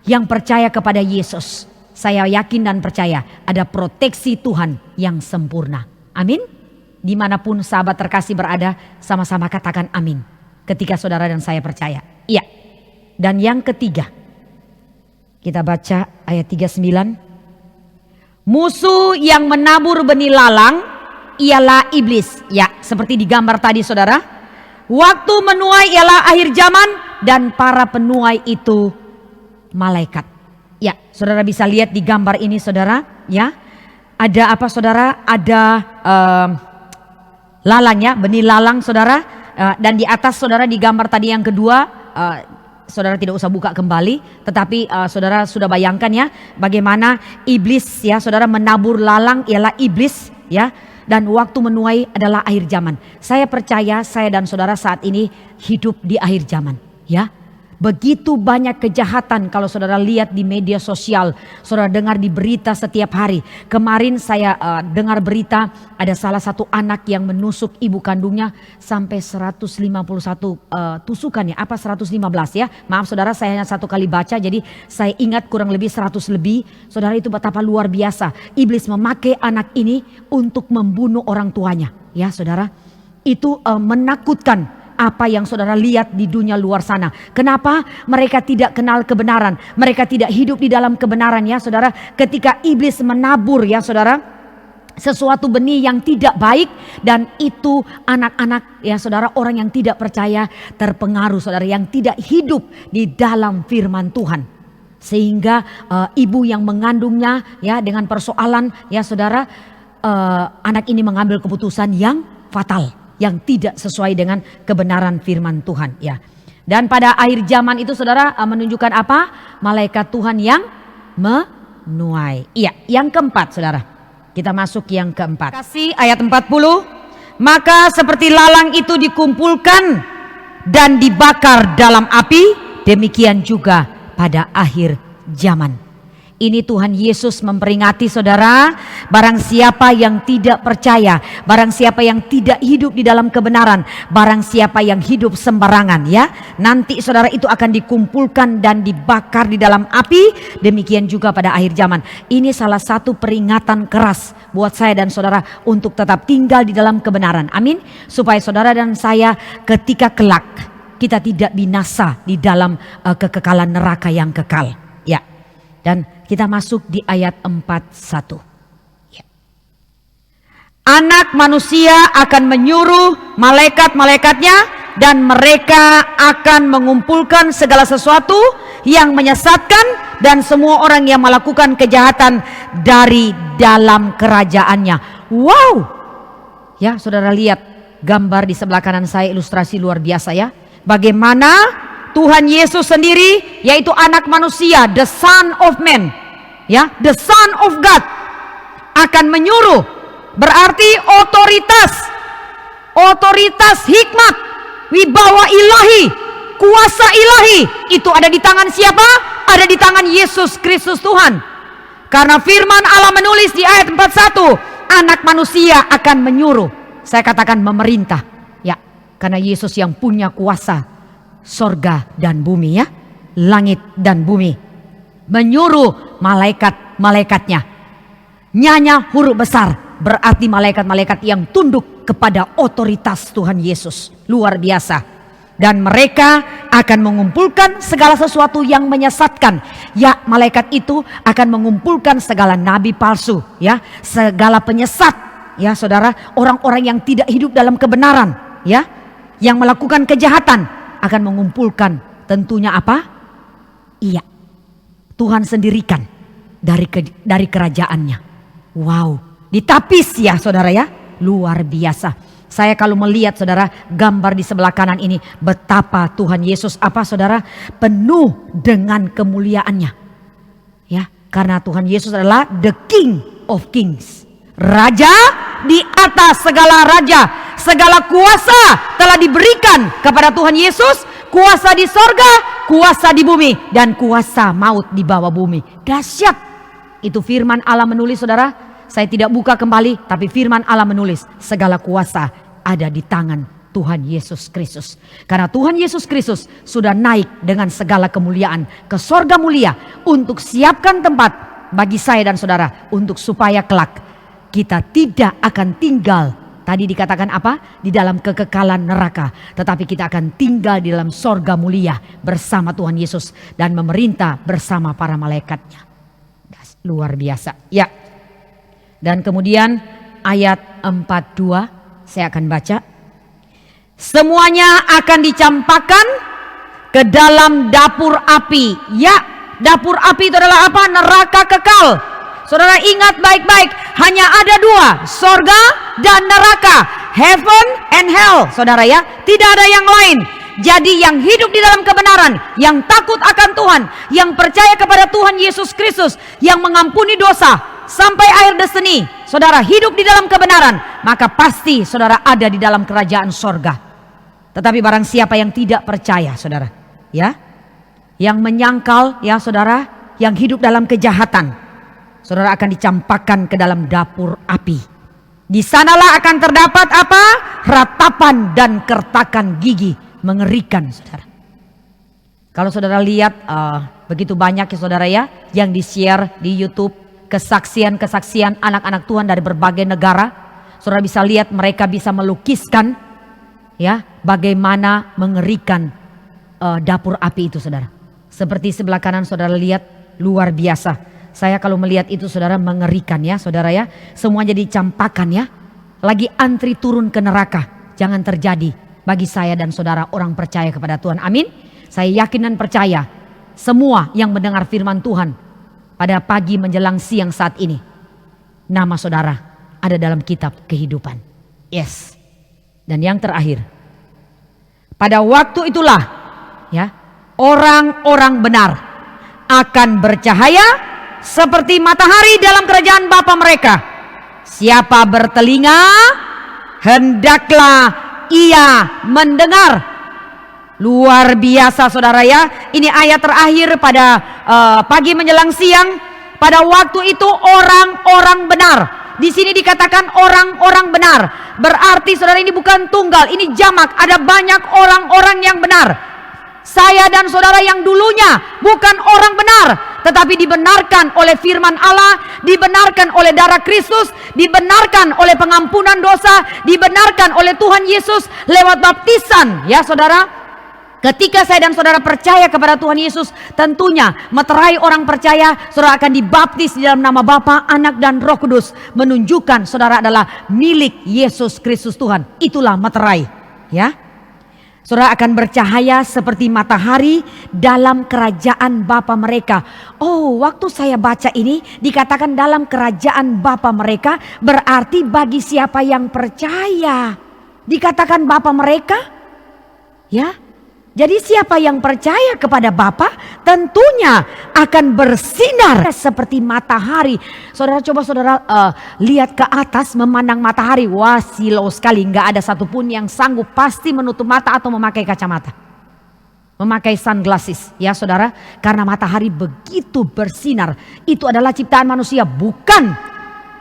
yang percaya kepada Yesus, saya yakin dan percaya ada proteksi Tuhan yang sempurna. Amin. Dimanapun sahabat terkasih berada, sama-sama katakan amin. Ketika saudara dan saya percaya. Iya. Dan yang ketiga, kita baca ayat 39. Musuh yang menabur benih lalang ialah iblis. Ya, seperti di gambar tadi saudara. Waktu menuai ialah akhir zaman dan para penuai itu malaikat. Ya, saudara bisa lihat di gambar ini saudara, ya. Ada apa saudara? Ada lalangnya, benih lalang saudara. Dan di atas saudara di gambar tadi yang kedua, saudara tidak usah buka kembali, tetapi saudara sudah bayangkan ya bagaimana iblis ya saudara menabur lalang ialah iblis ya, dan waktu menuai adalah akhir zaman. Saya percaya saya dan saudara saat ini hidup di akhir zaman ya. Begitu banyak kejahatan kalau saudara lihat di media sosial, saudara dengar di berita setiap hari. Kemarin saya dengar berita ada salah satu anak yang menusuk ibu kandungnya sampai 151 tusukan ya, apa 115 ya. Maaf saudara, saya hanya satu kali baca jadi saya ingat kurang lebih 100 lebih. Saudara, itu betapa luar biasa. Iblis memakai anak ini untuk membunuh orang tuanya ya saudara. Itu menakutkan. Apa yang saudara lihat di dunia luar sana. Kenapa? Mereka tidak kenal kebenaran. Mereka tidak hidup di dalam kebenaran ya saudara. Ketika iblis menabur ya saudara, sesuatu benih yang tidak baik, dan itu anak-anak ya saudara, orang yang tidak percaya terpengaruh saudara, yang tidak hidup di dalam firman Tuhan. Sehingga ibu yang mengandungnya ya dengan persoalan ya saudara, anak ini mengambil keputusan yang fatal, yang tidak sesuai dengan kebenaran firman Tuhan ya. Dan pada akhir zaman itu saudara menunjukkan apa? Malaikat Tuhan yang menuai. Iya, yang keempat saudara. Kita masuk yang keempat. Kasih ayat 40. Maka seperti lalang itu dikumpulkan dan dibakar dalam api, demikian juga pada akhir zaman. Ini Tuhan Yesus memperingati saudara, barang siapa yang tidak percaya, barang siapa yang tidak hidup di dalam kebenaran, barang siapa yang hidup sembarangan ya, nanti saudara itu akan dikumpulkan dan dibakar di dalam api, demikian juga pada akhir zaman. Ini salah satu peringatan keras buat saya dan saudara untuk tetap tinggal di dalam kebenaran. Amin. Supaya saudara dan saya ketika kelak kita tidak binasa di dalam kekekalan neraka yang kekal. Ya. Dan kita masuk di ayat 41. Ya. Anak manusia akan menyuruh malaikat-malaikatnya dan mereka akan mengumpulkan segala sesuatu yang menyesatkan dan semua orang yang melakukan kejahatan dari dalam kerajaannya. Wow. Ya, saudara lihat gambar di sebelah kanan saya, ilustrasi luar biasa ya. Bagaimana Tuhan Yesus sendiri, yaitu anak manusia, the Son of Man, ya, the Son of God, akan menyuruh. Berarti otoritas hikmat, wibawa ilahi, kuasa ilahi, itu ada di tangan siapa? Ada di tangan Yesus Kristus Tuhan. Karena firman Allah menulis di ayat 41, anak manusia akan menyuruh. Saya katakan memerintah, ya, karena Yesus yang punya kuasa sorga dan bumi ya, langit dan bumi, menyuruh malaikat-malaikatnya. Nyanya huruf besar berarti malaikat-malaikat yang tunduk kepada otoritas Tuhan Yesus. Luar biasa. Dan mereka akan mengumpulkan segala sesuatu yang menyesatkan. Ya, malaikat itu akan mengumpulkan segala nabi palsu, ya, segala penyesat, ya saudara, orang-orang yang tidak hidup dalam kebenaran, ya, yang melakukan kejahatan, akan mengumpulkan tentunya apa? Iya, Tuhan sendirikan dari kerajaannya. Wow, ditapis ya saudara ya, luar biasa. Saya kalau melihat saudara gambar di sebelah kanan ini, betapa Tuhan Yesus apa saudara, penuh dengan kemuliaannya. Ya, karena Tuhan Yesus adalah the King of Kings. Raja di atas segala raja, segala kuasa telah diberikan kepada Tuhan Yesus. Kuasa di sorga, kuasa di bumi, dan kuasa maut di bawah bumi. Dahsyat. Itu firman Allah menulis saudara. Saya tidak buka kembali, tapi firman Allah menulis segala kuasa ada di tangan Tuhan Yesus Kristus. Karena Tuhan Yesus Kristus sudah naik dengan segala kemuliaan ke sorga mulia untuk siapkan tempat bagi saya dan saudara, untuk supaya kelak kita tidak akan tinggal, tadi dikatakan apa? Di dalam kekekalan neraka, tetapi kita akan tinggal di dalam sorga mulia bersama Tuhan Yesus dan memerintah bersama para malaikatnya. Luar biasa. Ya. Dan kemudian ayat 42 saya akan baca. Semuanya akan dicampakkan ke dalam dapur api. Ya, dapur api itu adalah apa? Neraka kekal. Saudara ingat baik-baik, hanya ada dua, sorga dan neraka, heaven and hell, saudara ya, tidak ada yang lain. Jadi yang hidup di dalam kebenaran, yang takut akan Tuhan, yang percaya kepada Tuhan Yesus Kristus, yang mengampuni dosa sampai akhir deseni, saudara hidup di dalam kebenaran, maka pasti saudara ada di dalam kerajaan sorga. Tetapi barang siapa yang tidak percaya, saudara, ya, yang menyangkal, ya saudara, yang hidup dalam kejahatan, saudara akan dicampakkan ke dalam dapur api. Di sanalah akan terdapat apa? Ratapan dan kertakan gigi, mengerikan, saudara. Kalau saudara lihat begitu banyak ya saudara ya, yang di-share di YouTube, kesaksian-kesaksian anak-anak Tuhan dari berbagai negara. Saudara bisa lihat mereka bisa melukiskan ya bagaimana mengerikan dapur api itu, saudara. Seperti sebelah kanan saudara lihat, luar biasa. Saya kalau melihat itu saudara mengerikan ya saudara ya. Semuanya dicampakkan ya. Lagi antri turun ke neraka. Jangan terjadi bagi saya dan saudara orang percaya kepada Tuhan. Amin. Saya yakin dan percaya semua yang mendengar firman Tuhan pada pagi menjelang siang saat ini, nama saudara ada dalam kitab kehidupan. Yes. Dan yang terakhir, pada waktu itulah ya, orang-orang benar akan bercahaya seperti matahari dalam kerajaan Bapa mereka. Siapa bertelinga, hendaklah ia mendengar. Luar biasa saudara ya. Ini ayat terakhir pada pagi menjelang siang. Pada waktu itu orang-orang benar. Di sini dikatakan orang-orang benar. Berarti saudara ini bukan tunggal, ini jamak. Ada banyak orang-orang yang benar. Saya dan saudara yang dulunya bukan orang benar, tetapi dibenarkan oleh firman Allah, dibenarkan oleh darah Kristus, dibenarkan oleh pengampunan dosa, dibenarkan oleh Tuhan Yesus lewat baptisan. Ya saudara, ketika saya dan saudara percaya kepada Tuhan Yesus, tentunya meterai orang percaya, saudara akan dibaptis di dalam nama Bapa, Anak dan Roh Kudus, menunjukkan saudara adalah milik Yesus Kristus Tuhan. Itulah meterai, ya. Saudara akan bercahaya seperti matahari dalam kerajaan Bapa mereka. Oh, waktu saya baca ini dikatakan dalam kerajaan Bapa mereka, berarti bagi siapa yang percaya. Dikatakan Bapa mereka, ya. Jadi siapa yang percaya kepada Bapa tentunya akan bersinar seperti matahari. Saudara coba saudara lihat ke atas memandang matahari. Wah, silau sekali, nggak ada satupun yang sanggup pasti menutup mata atau memakai kacamata, memakai sunglasses ya saudara. Karena matahari begitu bersinar. Itu adalah ciptaan manusia, bukan.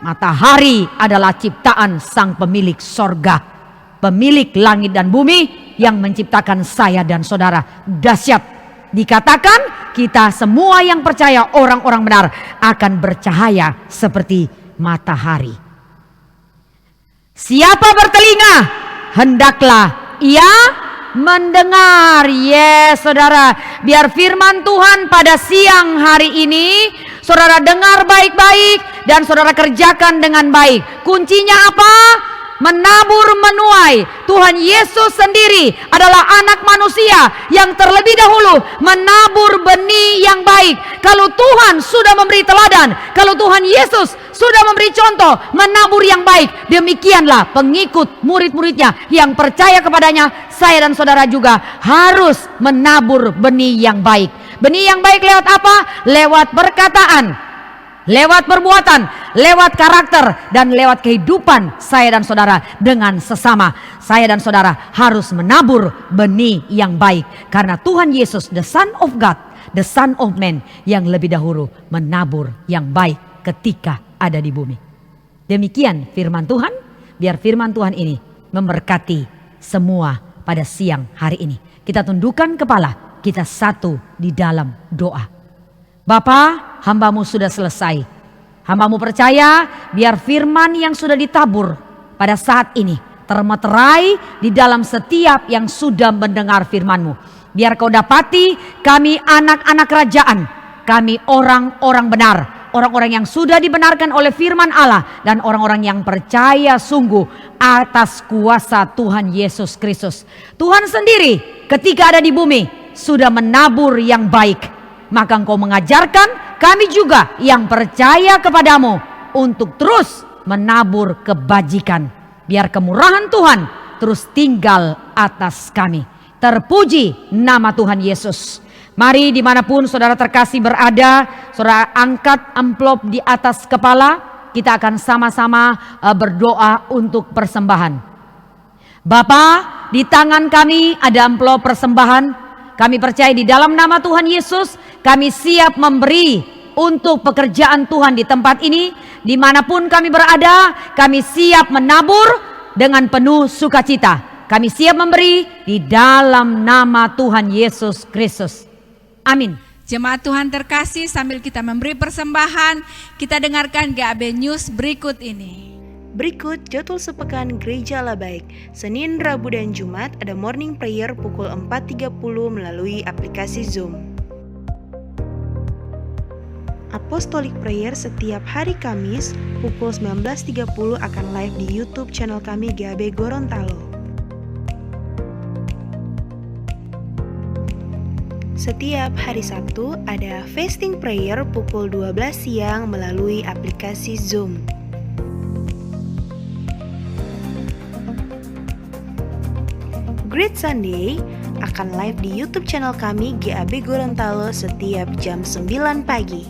Matahari adalah ciptaan sang pemilik sorga, pemilik langit dan bumi, yang menciptakan saya dan saudara. Dahsyat. Dikatakan kita semua yang percaya, orang-orang benar, akan bercahaya seperti matahari. Siapa bertelinga, hendaklah ia mendengar. Yes, saudara, biar firman Tuhan pada siang hari ini saudara dengar baik-baik dan saudara kerjakan dengan baik. Kuncinya apa? Menabur menuai. Tuhan Yesus sendiri adalah anak manusia yang terlebih dahulu menabur benih yang baik. Kalau Tuhan sudah memberi teladan, kalau Tuhan Yesus sudah memberi contoh menabur yang baik, demikianlah pengikut murid-muridnya yang percaya kepadanya, saya dan saudara juga harus menabur benih yang baik. Benih yang baik lewat apa? Lewat perkataan, lewat perbuatan, lewat karakter, dan lewat kehidupan saya dan saudara dengan sesama. Saya dan saudara harus menabur benih yang baik. Karena Tuhan Yesus, the Son of God, the Son of Man, yang lebih dahulu menabur yang baik ketika ada di bumi. Demikian firman Tuhan. Biar firman Tuhan ini memberkati semua pada siang hari ini. Kita tundukkan kepala, kita satu di dalam doa. Bapa, hambamu sudah selesai. Hambamu percaya biar firman yang sudah ditabur pada saat ini termeterai di dalam setiap yang sudah mendengar firman-Mu. Biar kau dapati kami anak-anak kerajaan, kami orang-orang benar, orang-orang yang sudah dibenarkan oleh firman Allah, dan orang-orang yang percaya sungguh atas kuasa Tuhan Yesus Kristus. Tuhan sendiri ketika ada di bumi sudah menabur yang baik. Maka Engkau mengajarkan kami juga yang percaya kepadamu untuk terus menabur kebajikan. Biar kemurahan Tuhan terus tinggal atas kami. Terpuji nama Tuhan Yesus. Mari dimanapun saudara terkasih berada, saudara angkat amplop di atas kepala. Kita akan sama-sama berdoa untuk persembahan. Bapa, di tangan kami ada amplop persembahan. Kami percaya di dalam nama Tuhan Yesus, kami siap memberi untuk pekerjaan Tuhan di tempat ini. Dimanapun kami berada, kami siap menabur dengan penuh sukacita. Kami siap memberi di dalam nama Tuhan Yesus Kristus. Amin. Jemaat Tuhan terkasih, sambil kita memberi persembahan, kita dengarkan GAB News berikut ini. Berikut jadwal sepekan Gereja Allah Baik. Senin, Rabu, dan Jumat ada morning prayer pukul 4.30 melalui aplikasi Zoom. Apostolic Prayer setiap hari Kamis pukul 19.30 akan live di YouTube channel kami GAB Gorontalo. Setiap hari Sabtu ada Fasting Prayer pukul 12 siang melalui aplikasi Zoom. Great Sunday akan live di YouTube channel kami GAB Gorontalo setiap jam 9 pagi.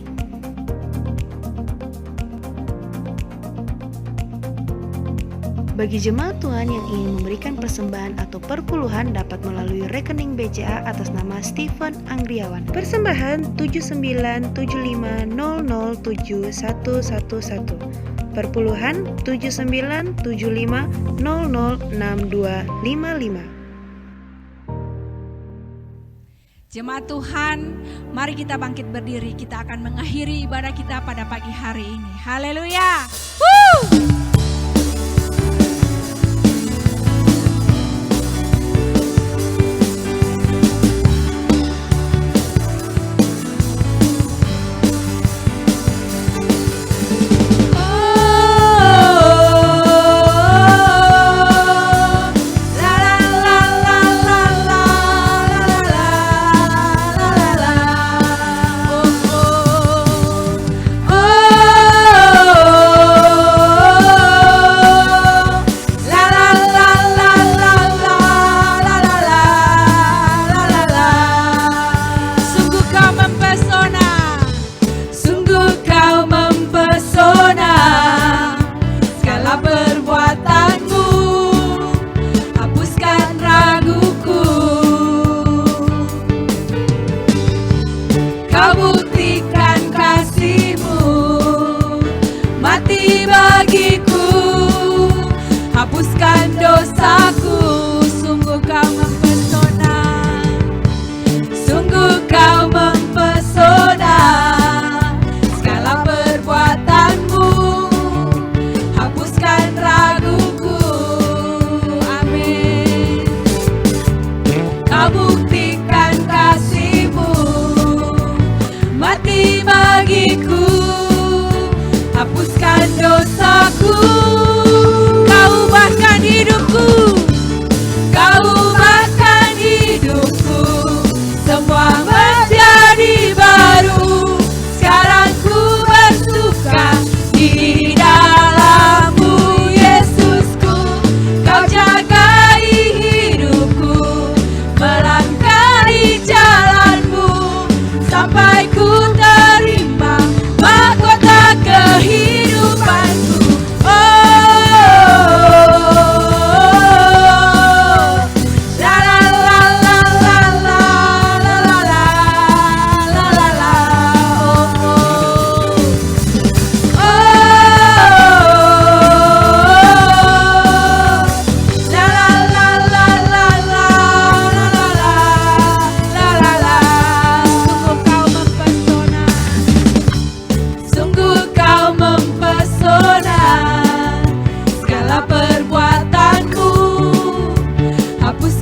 Bagi jemaat Tuhan yang ingin memberikan persembahan atau perpuluhan dapat melalui rekening BCA atas nama Stephen Anggriawan. Persembahan 7975007111. Perpuluhan 7975006255. Jemaat Tuhan, mari kita bangkit berdiri. Kita akan mengakhiri ibadah kita pada pagi hari ini. Haleluya. Oh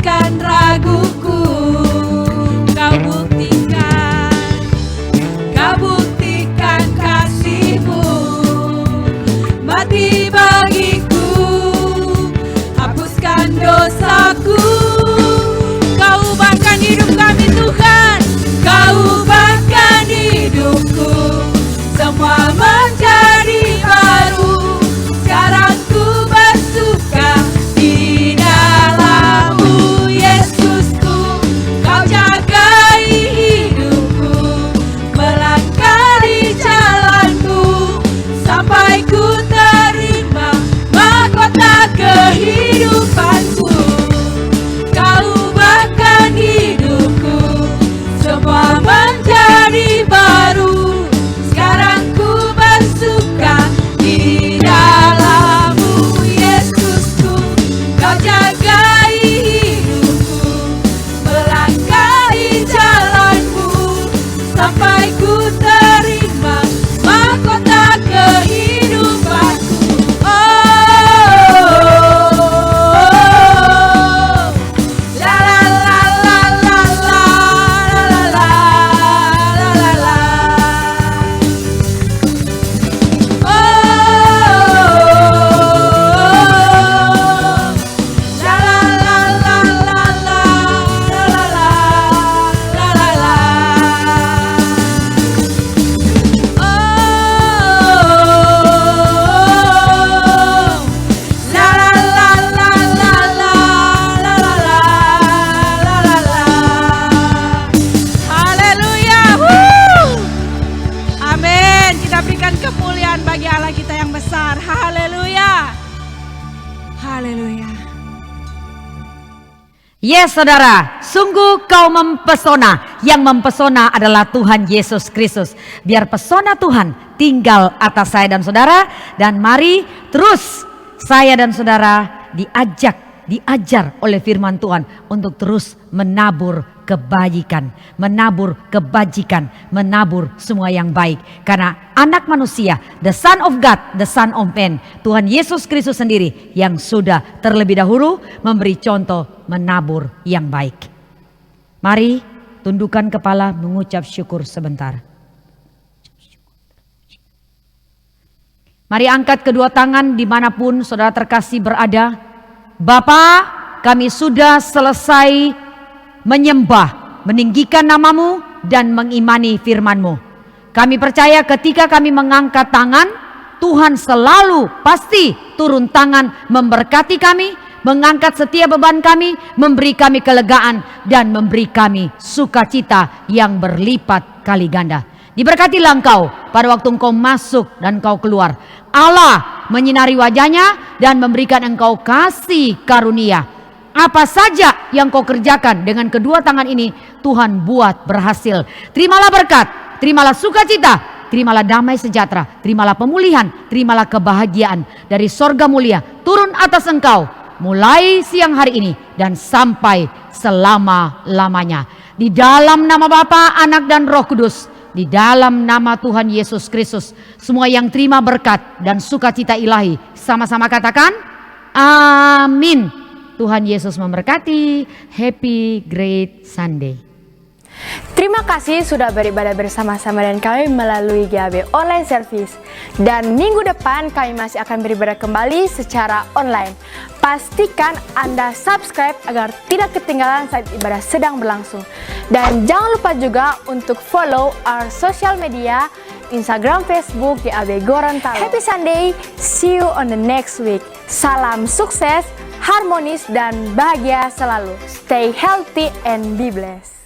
hapuskan raguku. Kau buktikan kasih-Mu, mati bagiku, hapuskan dosaku. Kau ubahkan hidup kami Tuhan, Kau ubahkan hidupku, semua menjadi baru. Sekarang ku bersuka di dalam-Mu, Yesusku. Kau jagai hidupku, melangkah di jalan-Mu, sampai ku terima mahkota kehidupanku. Kau ubahkan hidupku, semua menjadi baru. Sekarang ku bersuka di dalam-Mu, Yesusku. Kau jagai hidupku, melangkahi jalan-Mu, sampai ku terima mahkota kehidupanku. La la la la la la la la la la la. Haleluya. Amin. Kita berikan kemuliaan bagi Allah kita yang besar. Haleluya. Haleluya. Yes saudara, sungguh kau mempesona. Yang mempesona adalah Tuhan Yesus Kristus. Biar pesona Tuhan tinggal atas saya dan saudara. Dan mari terus saya dan saudara diajar oleh firman Tuhan untuk terus menabur kebajikan, menabur semua yang baik. Karena anak manusia, the Son of God, the Son of Man, Tuhan Yesus Kristus sendiri yang sudah terlebih dahulu memberi contoh menabur yang baik. Mari tundukkan kepala mengucap syukur sebentar. Mari angkat kedua tangan dimanapun saudara terkasih berada. Bapa, kami sudah selesai menyembah, meninggikan nama-Mu dan mengimani firman-Mu. Kami percaya ketika kami mengangkat tangan, Tuhan selalu pasti turun tangan memberkati kami, mengangkat setiap beban kami, memberi kami kelegaan dan memberi kami sukacita yang berlipat kali ganda. Diberkatilah engkau pada waktu engkau masuk dan engkau keluar. Allah menyinari wajahnya dan memberikan engkau kasih karunia. Apa saja yang kau kerjakan dengan kedua tangan ini, Tuhan buat berhasil. Terimalah berkat, terimalah sukacita, terimalah damai sejahtera, terimalah pemulihan, terimalah kebahagiaan dari sorga mulia turun atas engkau mulai siang hari ini dan sampai selama-lamanya. Di dalam nama Bapa, Anak dan Roh Kudus, di dalam nama Tuhan Yesus Kristus, semua yang terima berkat dan sukacita ilahi sama-sama katakan amin. Tuhan Yesus memberkati. Happy Great Sunday. Terima kasih sudah beribadah bersama-sama dengan kami melalui GAB Online Service. Dan minggu depan kami masih akan beribadah kembali secara online. Pastikan Anda subscribe agar tidak ketinggalan saat ibadah sedang berlangsung. Dan jangan lupa juga untuk follow our social media, Instagram, Facebook, GAB Gorontalo. Happy Sunday, see you on the next week. Salam sukses, harmonis dan bahagia selalu. Stay healthy and be blessed.